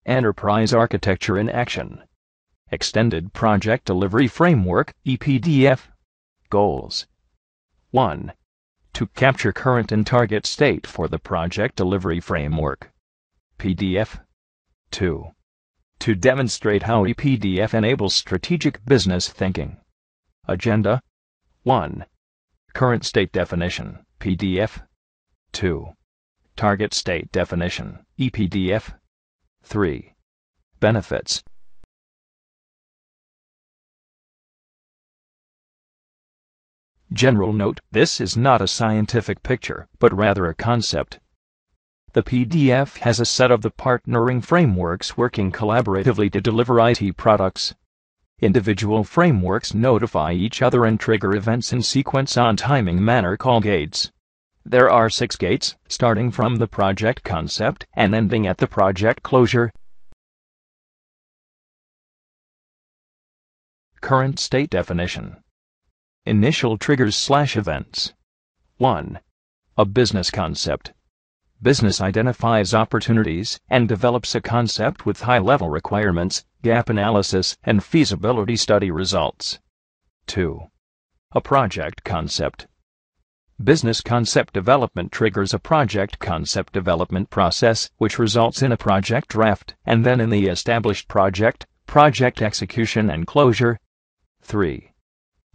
Enterprise Architecture in Action. Extended Project Delivery Framework, EPDF. Goals. 1. To capture current and target state for the Project Delivery Framework, PDF. 2. To demonstrate how EPDF enables strategic business thinking. Agenda. 1. Current state definition, PDF. 2. Target state definition, EPDF. 3. Benefits. General note: this is not a scientific picture, but rather a concept. The PDF has a set of the partnering frameworks working collaboratively to deliver IT products. Individual frameworks notify each other and trigger events in sequence on timing manner called gates. There are 6 gates, starting from the project concept and ending at the project closure. Current state definition. Initial triggers/events. 1. A business concept. Business identifies opportunities and develops a concept with high-level requirements, gap analysis, and feasibility study results. 2. A project concept. Business concept development triggers a project concept development process, which results in a project draft, and then in the established project execution and closure. 3.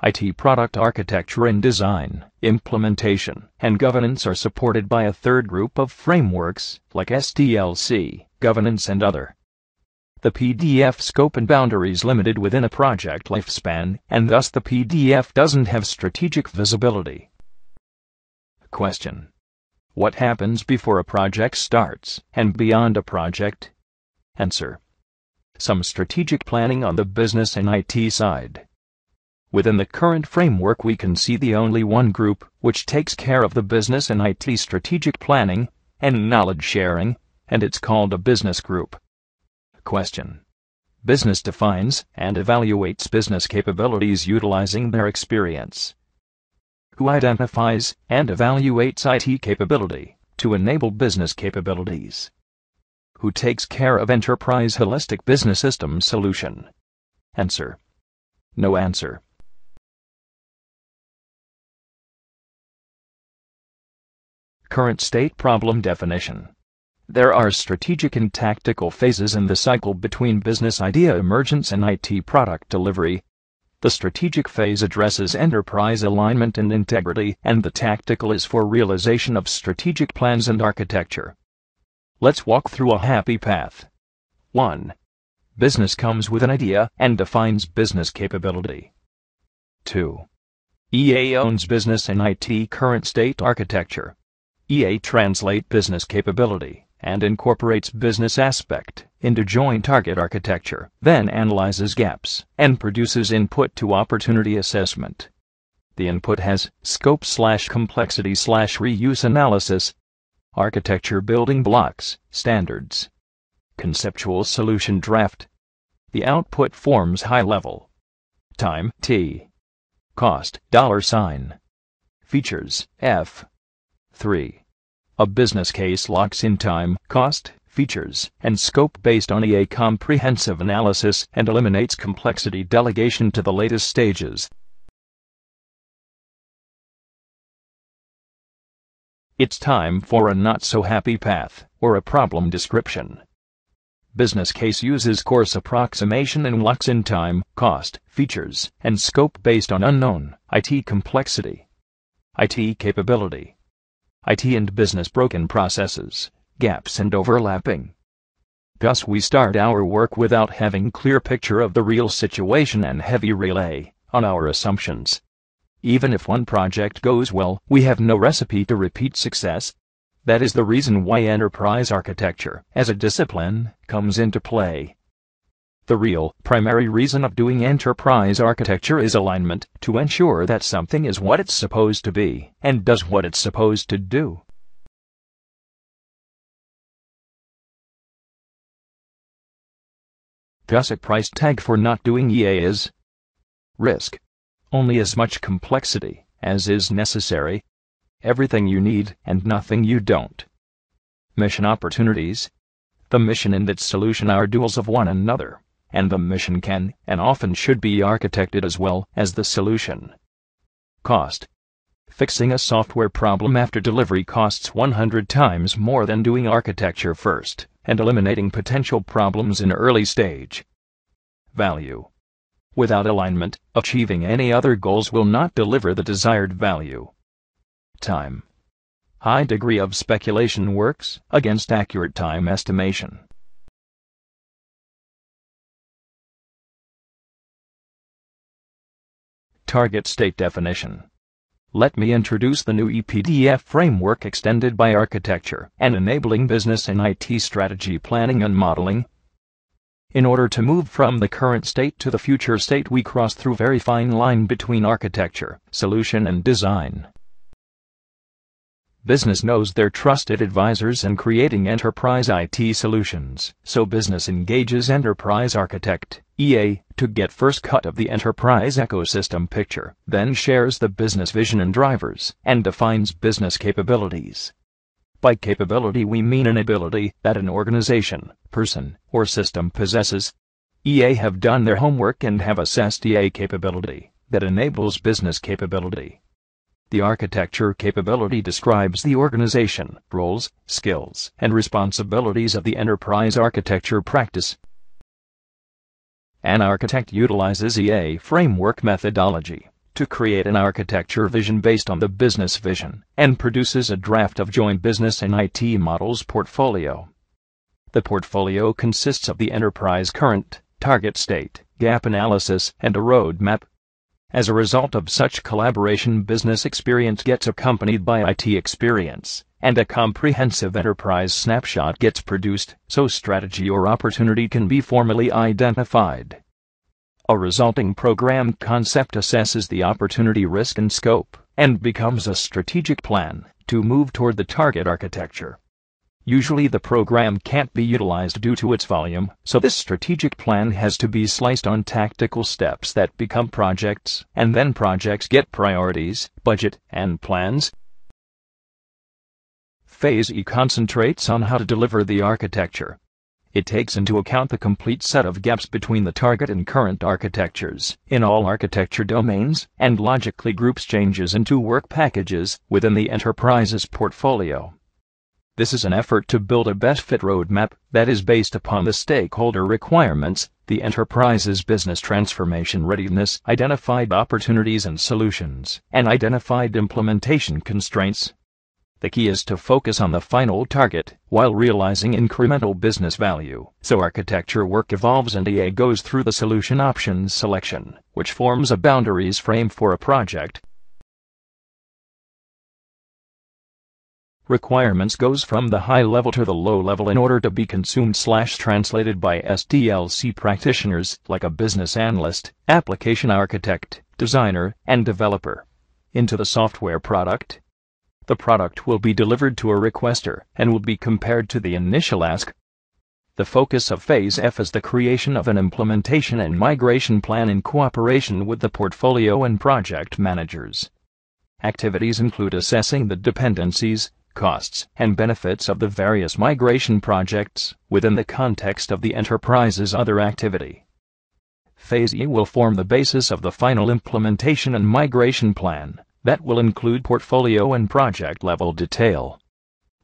IT product architecture and design, implementation, and governance are supported by a third group of frameworks, like SDLC, governance and other. The PDF scope and boundaries limited within a project lifespan, and thus the PDF doesn't have strategic visibility. Question. What happens before a project starts, and beyond a project? Answer. Some strategic planning on the business and IT side. Within the current framework we can see the only one group which takes care of the business and IT strategic planning and knowledge sharing, and it's called a business group. Question. Business defines and evaluates business capabilities utilizing their experience. Who identifies and evaluates IT capability to enable business capabilities? Who takes care of enterprise holistic business system solution? Answer. No answer. Current state problem definition. There are strategic and tactical phases in the cycle between business idea emergence and IT product delivery. The strategic phase addresses enterprise alignment and integrity, and the tactical is for realization of strategic plans and architecture. Let's walk through a happy path. 1. Business comes with an idea and defines business capability. 2. EA owns business and IT current state architecture. EA translate business capability and incorporates business aspect into joint target architecture, then analyzes gaps and produces input to opportunity assessment. The input has scope/complexity/reuse analysis, architecture building blocks, standards, conceptual solution draft. The output forms high level. Time T. Cost $, features F. 3. A business case locks in time, cost, features, and scope based on EA comprehensive analysis and eliminates complexity delegation to the latest stages. It's time for a not-so-happy path, or a problem description. Business case uses coarse approximation and locks in time, cost, features, and scope based on unknown IT complexity, IT capability, IT and business broken processes, gaps and overlapping. Thus we start our work without having clear picture of the real situation and heavy relay on our assumptions. Even if one project goes well, we have no recipe to repeat success. That is the reason why enterprise architecture, as a discipline, comes into play. The real, primary reason of doing enterprise architecture is alignment, to ensure that something is what it's supposed to be, and does what it's supposed to do. Thus a price tag for not doing EA is risk. Only as much complexity as is necessary. Everything you need and nothing you don't. Mission opportunities. The mission and its solution are duals of one another, and the mission can and often should be architected as well as the solution. Cost. Fixing a software problem after delivery costs 100 times more than doing architecture first and eliminating potential problems in early stage. Value. Without alignment, achieving any other goals will not deliver the desired value. Time. High degree of speculation works against accurate time estimation. Target state definition. Let me introduce the new EPDF framework extended by architecture and enabling business and IT strategy planning and modeling. In order to move from the current state to the future state, we cross through a very fine line between architecture, solution, and design. Business knows their trusted advisors in creating enterprise IT solutions, so business engages enterprise architect, EA, to get first cut of the enterprise ecosystem picture, then shares the business vision and drivers, and defines business capabilities. By capability we mean an ability that an organization, person, or system possesses. EA have done their homework and have assessed EA capability that enables business capability. The architecture capability describes the organization, roles, skills, and responsibilities of the enterprise architecture practice. An architect utilizes EA framework methodology to create an architecture vision based on the business vision and produces a draft of joint business and IT models portfolio. The portfolio consists of the enterprise current, target state, gap analysis, and a roadmap. As a result of such collaboration, business experience gets accompanied by IT experience, and a comprehensive enterprise snapshot gets produced, so strategy or opportunity can be formally identified. A resulting program concept assesses the opportunity risk and scope, and becomes a strategic plan to move toward the target architecture. Usually the program can't be utilized due to its volume, so this strategic plan has to be sliced on tactical steps that become projects, and then projects get priorities, budget, and plans. Phase E concentrates on how to deliver the architecture. It takes into account the complete set of gaps between the target and current architectures in all architecture domains, and logically groups changes into work packages within the enterprise's portfolio. This is an effort to build a best-fit roadmap that is based upon the stakeholder requirements, the enterprise's business transformation readiness, identified opportunities and solutions, and identified implementation constraints. The key is to focus on the final target while realizing incremental business value, so architecture work evolves and EA goes through the solution options selection, which forms a boundaries frame for a project. Requirements goes from the high level to the low level in order to be consumed/translated by SDLC practitioners like a business analyst, application architect, designer, and developer into the software product. The product will be delivered to a requester and will be compared to the initial ask. The focus of Phase F is the creation of an implementation and migration plan in cooperation with the portfolio and project managers. Activities include assessing the dependencies, costs, and benefits of the various migration projects within the context of the enterprise's other activity. Phase E will form the basis of the final implementation and migration plan that will include portfolio and project-level detail.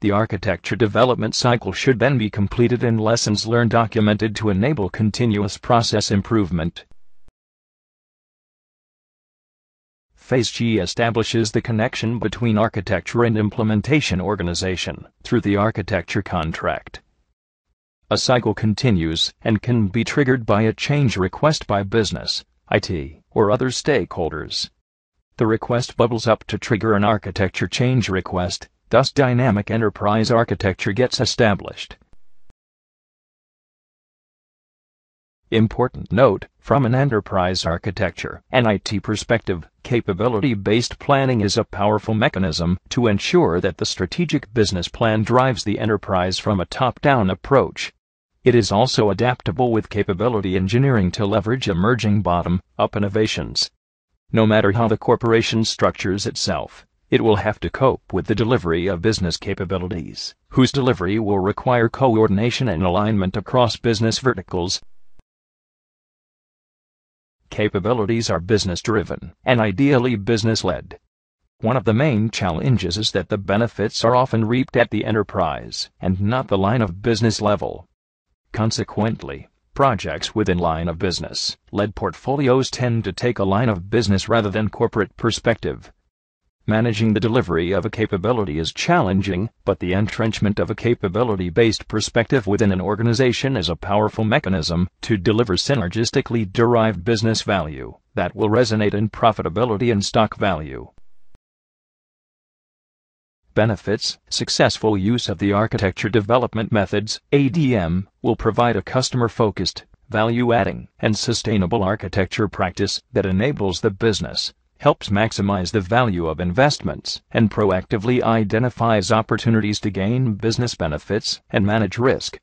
The architecture development cycle should then be completed and lessons learned documented to enable continuous process improvement. Phase G establishes the connection between architecture and implementation organization through the architecture contract. A cycle continues and can be triggered by a change request by business, IT, or other stakeholders. The request bubbles up to trigger an architecture change request, thus dynamic enterprise architecture gets established. Important note, from an enterprise architecture and IT perspective, capability-based planning is a powerful mechanism to ensure that the strategic business plan drives the enterprise from a top-down approach. It is also adaptable with capability engineering to leverage emerging bottom-up innovations. No matter how the corporation structures itself, it will have to cope with the delivery of business capabilities, whose delivery will require coordination and alignment across business verticals. Capabilities are business-driven and ideally business-led. One of the main challenges is that the benefits are often reaped at the enterprise and not the line of business level. Consequently, projects within line of business led portfolios tend to take a line of business rather than corporate perspective. Managing the delivery of a capability is challenging, but the entrenchment of a capability-based perspective within an organization is a powerful mechanism to deliver synergistically derived business value that will resonate in profitability and stock value. Benefits: successful use of the architecture development methods, ADM, will provide a customer-focused, value-adding, and sustainable architecture practice that enables the business, helps maximize the value of investments, and proactively identifies opportunities to gain business benefits and manage risk.